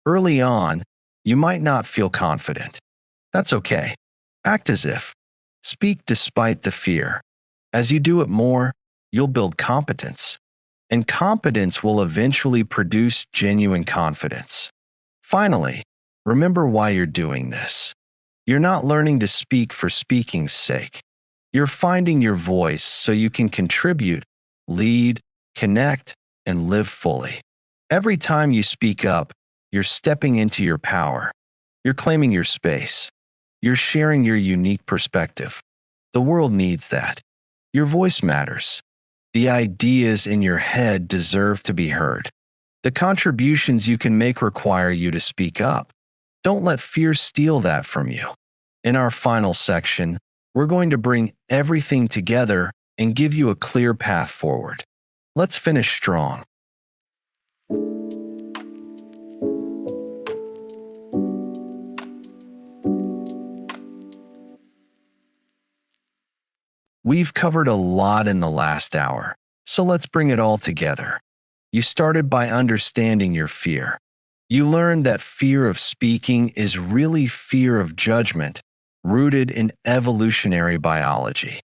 Early on, you might not feel confident. That's okay. Act as if. Speak despite the fear. As you do it more, you'll build competence. And competence will eventually produce genuine confidence. Finally, remember why you're doing this. You're not learning to speak for speaking's sake. You're finding your voice so you can contribute, lead, connect, and live fully. Every time you speak up, you're stepping into your power. You're claiming your space. You're sharing your unique perspective. The world needs that. Your voice matters. The ideas in your head deserve to be heard. The contributions you can make require you to speak up. Don't let fear steal that from you. In our final section, we're going to bring everything together and give you a clear path forward. Let's finish strong. We've covered a lot in the last hour, so let's bring it all together. You started by understanding your fear. You learned that fear of speaking is really fear of judgment, rooted in evolutionary biology.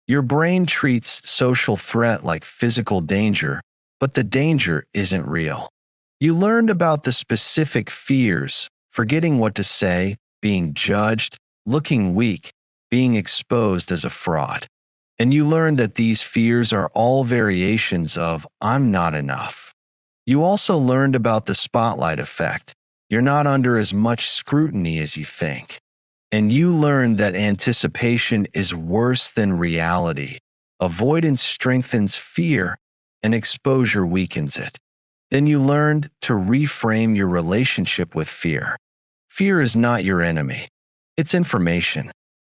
Your brain treats social threat like physical danger, but the danger isn't real. You learned about the specific fears, forgetting what to say, being judged, looking weak, being exposed as a fraud. And you learn that these fears are all variations of "I'm not enough." You also learned about the spotlight effect. You're not under as much scrutiny as you think. And you learned that anticipation is worse than reality. Avoidance strengthens fear, and exposure weakens it. Then you learned to reframe your relationship with fear. Fear is not your enemy. It's information.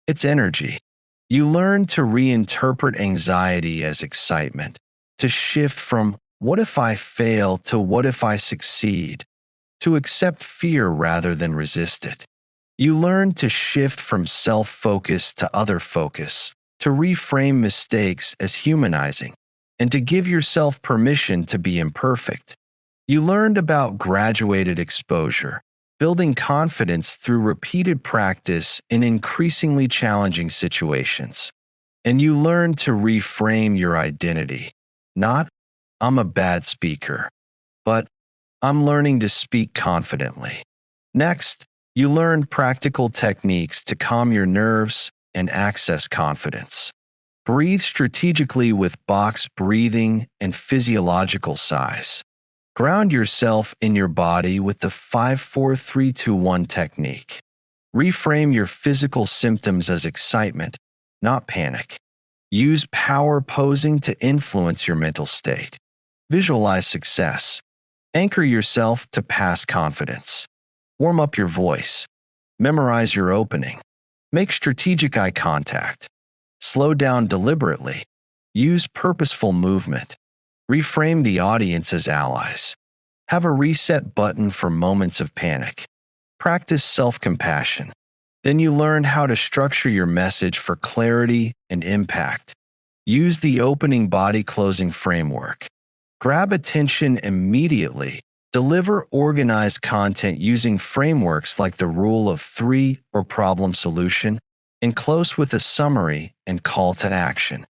It's energy. You learn to reinterpret anxiety as excitement, to shift from "what if I fail" to "what if I succeed," to accept fear rather than resist it. You learn to shift from self-focus to other focus, to reframe mistakes as humanizing, and to give yourself permission to be imperfect. You learned about graduated exposure, building confidence through repeated practice in increasingly challenging situations. And you learn to reframe your identity. Not, "I'm a bad speaker," but "I'm learning to speak confidently." Next, you learned practical techniques to calm your nerves, and access confidence. Breathe strategically with box breathing and physiological size. Ground yourself in your body with the 5-4-3-2-1 technique. Reframe your physical symptoms as excitement, not panic. Use power posing to influence your mental state. Visualize success. Anchor yourself to past confidence. Warm up your voice. Memorize your opening. Make strategic eye contact. Slow down deliberately. Use purposeful movement. Reframe the audience as allies. Have a reset button for moments of panic. Practice self-compassion. Then you learn how to structure your message for clarity and impact. Use the opening body closing framework. Grab attention immediately. Deliver organized content using frameworks like the rule of three or problem solution, and close with a summary and call to action.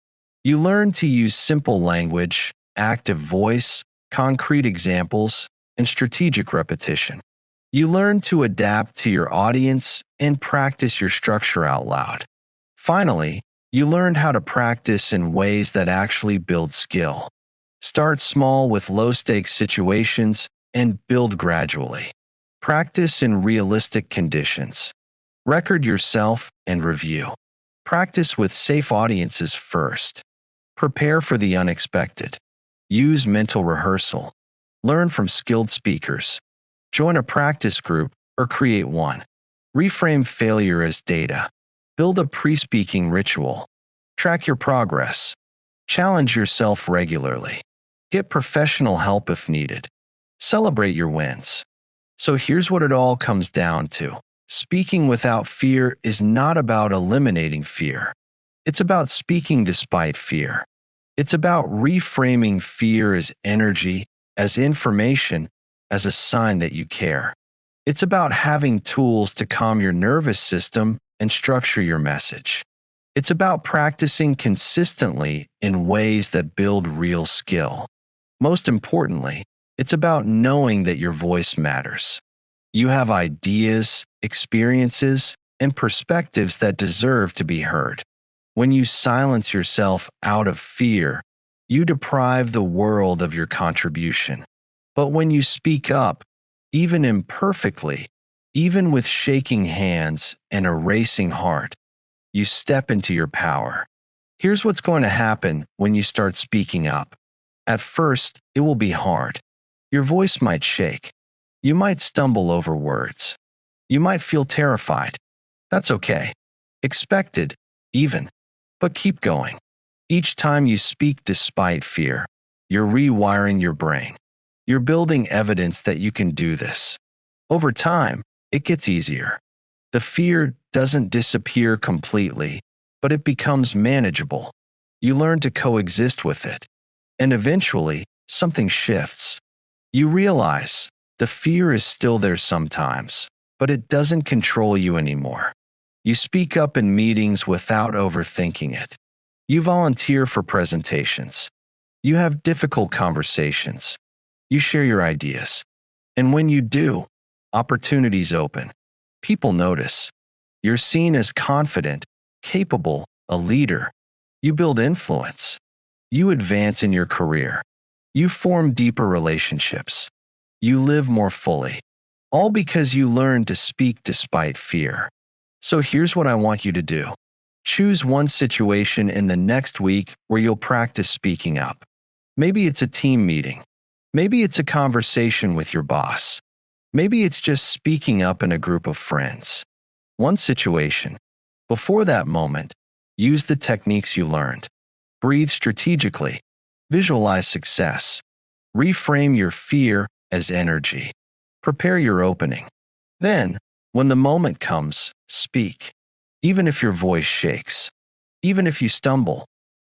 You learn to use simple language, active voice, concrete examples, and strategic repetition. You learn to adapt to your audience and practice your structure out loud. Finally, you learn how to practice in ways that actually build skill. Start small with low-stakes situations and build gradually. Practice in realistic conditions. Record yourself and review. Practice with safe audiences first. Prepare for the unexpected. Use mental rehearsal. Learn from skilled speakers. Join a practice group or create one. Reframe failure as data. Build a pre-speaking ritual. Track your progress. Challenge yourself regularly. Get professional help if needed. Celebrate your wins. So here's what it all comes down to. Speaking without fear is not about eliminating fear. It's about speaking despite fear. It's about reframing fear as energy, as information, as a sign that you care. It's about having tools to calm your nervous system and structure your message. It's about practicing consistently in ways that build real skill. Most importantly, it's about knowing that your voice matters. You have ideas, experiences, and perspectives that deserve to be heard. When you silence yourself out of fear, you deprive the world of your contribution. But when you speak up, even imperfectly, even with shaking hands and a racing heart, you step into your power. Here's what's going to happen when you start speaking up. At first, it will be hard. Your voice might shake. You might stumble over words. You might feel terrified. That's okay. Expected, even. But keep going. Each time you speak despite fear, you're rewiring your brain. You're building evidence that you can do this. Over time, it gets easier. The fear doesn't disappear completely, but it becomes manageable. You learn to coexist with it. And eventually, something shifts. You realize the fear is still there sometimes, but it doesn't control you anymore. You speak up in meetings without overthinking it. You volunteer for presentations. You have difficult conversations. You share your ideas. And when you do, opportunities open. People notice. You're seen as confident, capable, a leader. You build influence. You advance in your career. You form deeper relationships. You live more fully. All because you learned to speak despite fear. So here's what I want you to do. Choose one situation in the next week where you'll practice speaking up. Maybe it's a team meeting. Maybe it's a conversation with your boss. Maybe it's just speaking up in a group of friends. One situation. Before that moment, use the techniques you learned. Breathe strategically. Visualize success. Reframe your fear as energy. Prepare your opening. Then, when the moment comes, speak. Even if your voice shakes. Even if you stumble.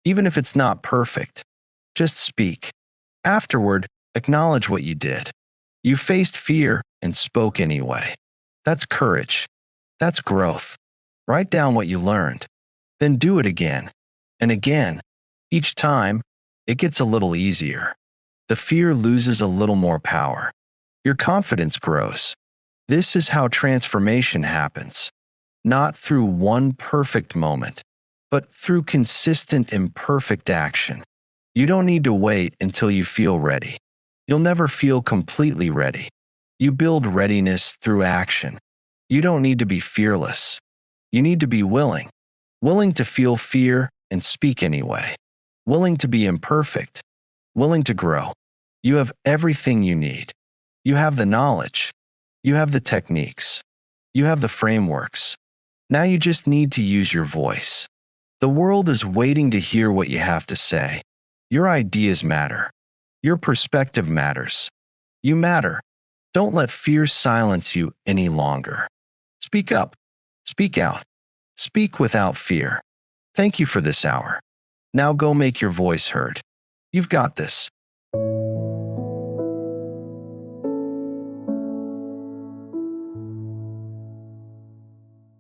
Even if it's not perfect. Just speak. Afterward, acknowledge what you did. You faced fear and spoke anyway. That's courage. That's growth. Write down what you learned. Then do it again. And again. Each time, it gets a little easier. The fear loses a little more power. Your confidence grows. This is how transformation happens. not through one perfect moment, but through consistent imperfect action. You don't need to wait until you feel ready. You'll never feel completely ready. You build readiness through action. You don't need to be fearless. You need to be willing. Willing to feel fear and speak anyway. Willing to be imperfect. Willing to grow. You have everything you need. You have the knowledge. You have the techniques. You have the frameworks. Now you just need to use your voice. The world is waiting to hear what you have to say. Your ideas matter. Your perspective matters. You matter. Don't let fear silence you any longer. Speak up. Speak out. Speak without fear. Thank you for this hour. Now go make your voice heard. You've got this.